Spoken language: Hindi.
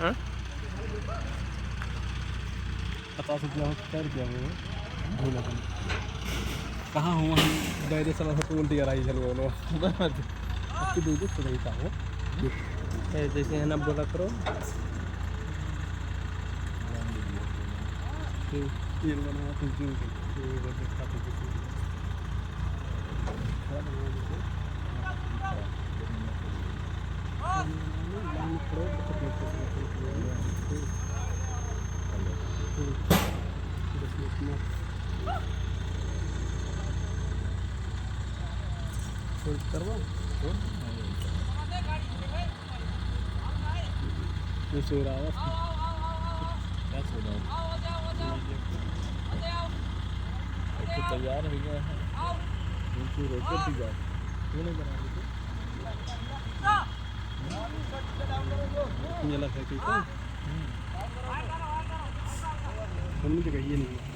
हाँ 50 रुपया वो भूला था कहाँ हुआ हम डायरे सला तो उल्टी कराई चलो बोलो आपकी दूध तो नहीं था वो जैसे है ना बोला करो। ये बना तो क्यों ये देखा तो किसी करवा सो रहा क्या सो रहा तो तैयार हो गया है उनको रोके भी जाओ क्यों नहीं बना लेते ये लगा है कि हमने तो कही नहीं